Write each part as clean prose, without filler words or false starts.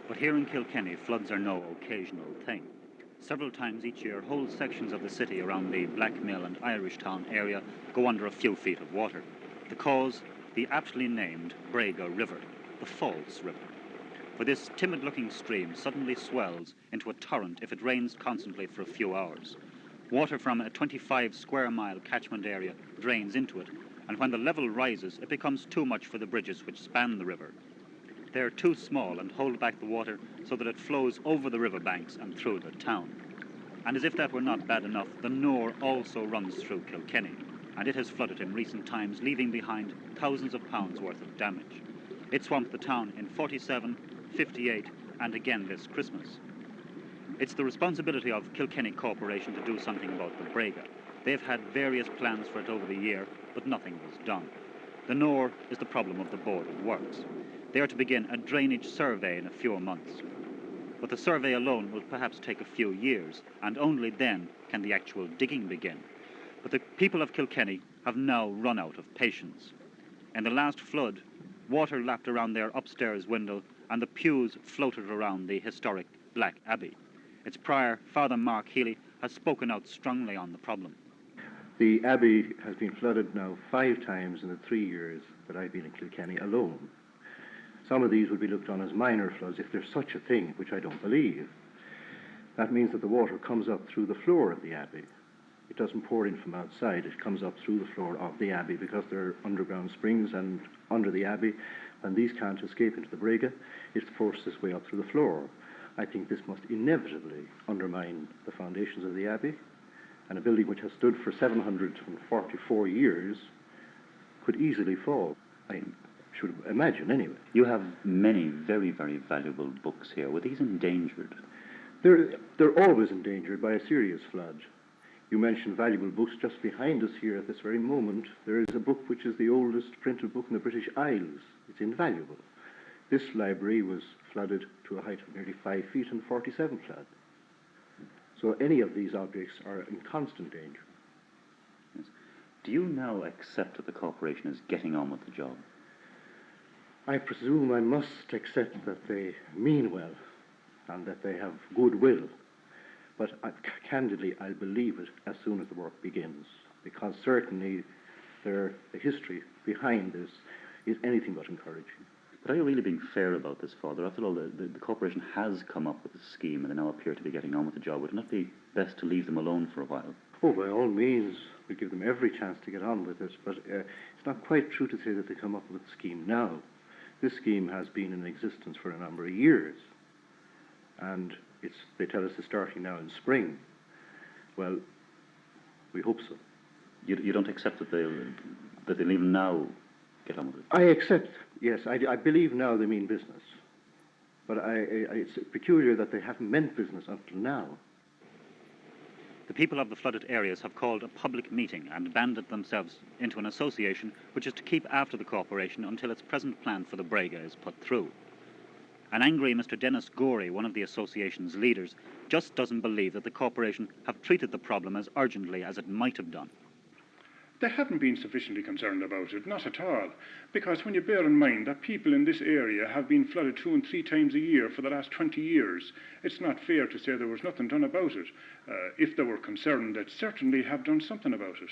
But here in Kilkenny, floods are no occasional thing. Several times each year, whole sections of the city around the Black Mill and Irish Town area go under a few feet of water. The cause, the aptly named Brega River, the False River. For this timid-looking stream suddenly swells into a torrent if it rains constantly for a few hours. Water from a 25 square mile catchment area drains into it, and when the level rises, it becomes too much for the bridges which span the river. They are too small and hold back the water so that it flows over the riverbanks and through the town. And as if that were not bad enough, the Nore also runs through Kilkenny, and it has flooded in recent times, leaving behind thousands of pounds worth of damage. It swamped the town in 47, 58, and again this Christmas. It's the responsibility of Kilkenny Corporation to do something about the Brega. They've had various plans for it over the year, but nothing was done. The Nore is the problem of the Board of Works. They are to begin a drainage survey in a few months. But the survey alone will perhaps take a few years, and only then can the actual digging begin. But the people of Kilkenny have now run out of patience. In the last flood, water lapped around their upstairs window, and the pews floated around the historic Black Abbey. Its prior, Father Mark Healy, has spoken out strongly on the problem. The Abbey has been flooded now 5 times in the 3 years that I've been in Kilkenny alone. Some of these would be looked on as minor floods, if there's such a thing, which I don't believe. That means that the water comes up through the floor of the Abbey. It doesn't pour in from outside, it comes up through the floor of the Abbey because there are underground springs and under the Abbey, and these can't escape into the Brega. It forces its way up through the floor. I think this must inevitably undermine the foundations of the Abbey, and a building which has stood for 744 years could easily fall. I should imagine, anyway. You have many very, very valuable books here. Were these endangered? They're always endangered by a serious flood. You mentioned valuable books. Just behind us here at this very moment, there is a book which is the oldest printed book in the British Isles. It's invaluable. This library was flooded to a height of nearly 5 feet in 47 flood. So any of these objects are in constant danger. Yes. Do you now accept that the corporation is getting on with the job? I presume I must accept that they mean well and that they have goodwill. But candidly, I'll believe it as soon as the work begins, because certainly the history behind this is anything but encouraging. But are you really being fair about this, Father? After all, the corporation has come up with a scheme and they now appear to be getting on with the job. Would it not be best to leave them alone for a while? Oh, by all means, we give them every chance to get on with it, but it's not quite true to say that they come up with a scheme now. This scheme has been in existence for a number of years, and they tell us it's starting now in spring. Well, we hope so. You don't accept that they'll even now get on with it? I accept, yes. I believe now they mean business. But it's peculiar that they haven't meant business until now. The people of the flooded areas have called a public meeting and banded themselves into an association which is to keep after the corporation until its present plan for the Brega is put through. An angry Mr. Dennis Gorey, one of the association's leaders, just doesn't believe that the corporation have treated the problem as urgently as it might have done. They haven't been sufficiently concerned about it, not at all, because when you bear in mind that people in this area have been flooded 2 and 3 times a year for the last 20 years, it's not fair to say there was nothing done about it. If they were concerned, they'd certainly have done something about it.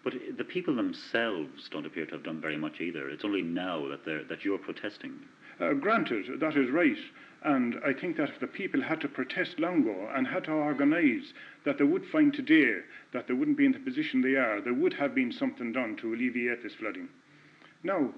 But the people themselves don't appear to have done very much either. It's only now that you're protesting. Granted, that is right. And I think that if the people had to protest long ago and had to organise, that they would find today that they wouldn't be in the position they are. There would have been something done to alleviate this flooding. Now,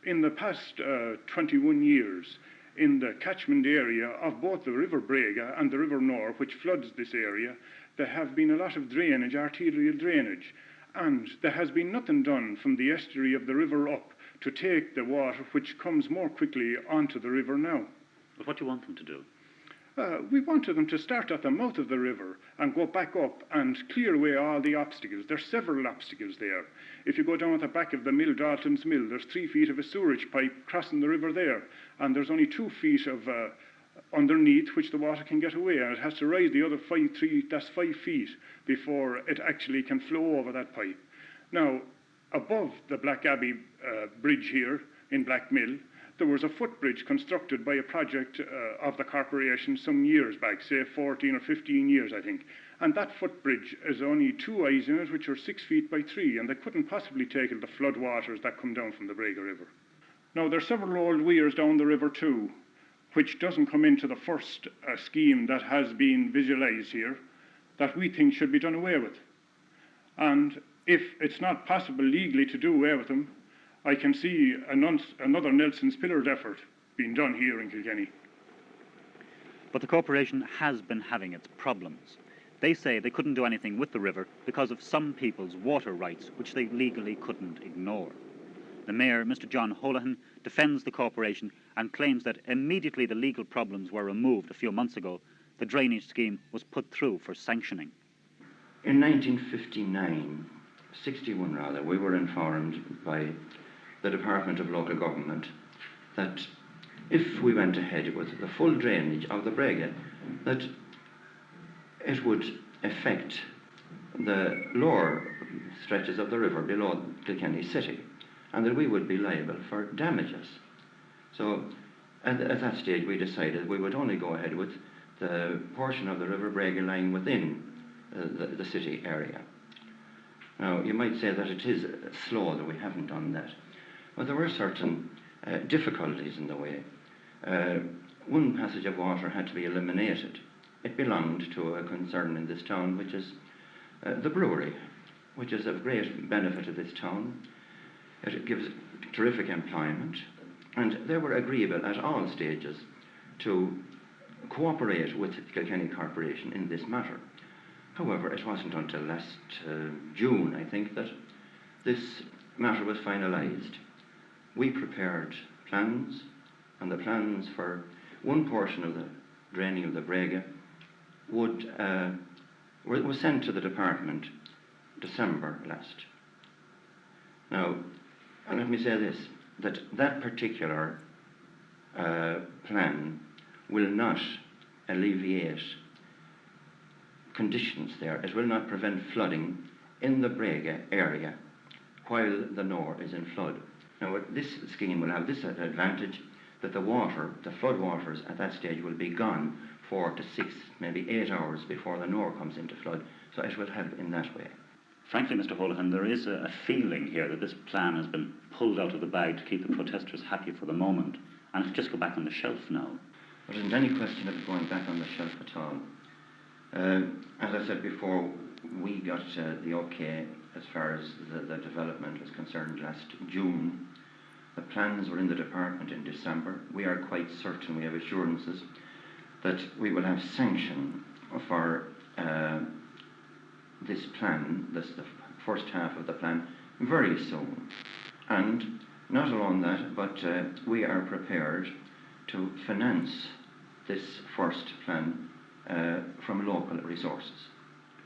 in the past 21 years, in the catchment area of both the River Brega and the River Nore, which floods this area, there have been a lot of drainage, arterial drainage, and there has been nothing done from the estuary of the river up to take the water which comes more quickly onto the river now. But what do you want them to do? We wanted them to start at the mouth of the river and go back up and clear away all the obstacles. There's several obstacles there. If you go down at the back of the mill, Dalton's Mill, there's 3 feet of a sewerage pipe crossing the river there, and there's only 2 feet of underneath which the water can get away, and it has to rise the other 5 feet before it actually can flow over that pipe. Now, above the Black Abbey bridge here in Black Mill, there was a footbridge constructed by a project of the corporation some years back, say 14 or 15 years, I think. And that footbridge has only two eyes in it, which are 6 feet by 3, and they couldn't possibly take in the flood waters that come down from the Brega River. Now, there are several old weirs down the river too, which doesn't come into the first scheme that has been visualised here, that we think should be done away with. And if it's not possible legally to do away with them, I can see another Nelson's Pillars effort being done here in Kilkenny. But the corporation has been having its problems. They say they couldn't do anything with the river because of some people's water rights, which they legally couldn't ignore. The Mayor, Mr. John Holohan, defends the corporation and claims that immediately the legal problems were removed a few months ago, the drainage scheme was put through for sanctioning. In 1961 rather, we were informed by the Department of Local Government that if we went ahead with the full drainage of the Brega, that it would affect the lower stretches of the river below Kilkenny city, and that we would be liable for damages. So at that stage we decided we would only go ahead with the portion of the River Brega lying within the city area. Now, you might say that it is slow that we haven't done that, but there were certain difficulties in the way. One passage of water had to be eliminated. It belonged to a concern in this town, which is the brewery, which is of great benefit to this town. It gives terrific employment, and they were agreeable at all stages to cooperate with the Kilkenny Corporation in this matter. However, it wasn't until last June, I think, that this matter was finalised. We prepared plans, and the plans for one portion of the draining of the Brega was sent to the department December last. Now, let me say this, that particular plan will not alleviate conditions there. It will not prevent flooding in the Brega area while the Nore is in flood. Now, this scheme will have this advantage, that the flood waters at that stage will be gone 4 to 6, maybe 8 hours before the Nore comes into flood. So it will help in that way. Frankly, Mr. Holohan, there is a feeling here that this plan has been pulled out of the bag to keep the protesters happy for the moment, and it'll just go back on the shelf now. There isn't any question of it going back on the shelf at all. As I said before, we got the okay as far as the development was concerned last June. The plans were in the department in December. We are quite certain, we have assurances, that we will have sanction for this plan, the first half of the plan, very soon. And not alone that, but we are prepared to finance this first plan from local resources.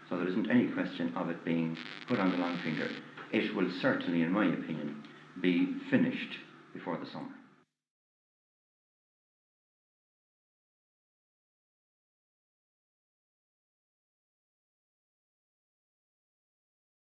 So there isn't any question of it being put on the long finger. It will certainly, in my opinion, be finished before the summer.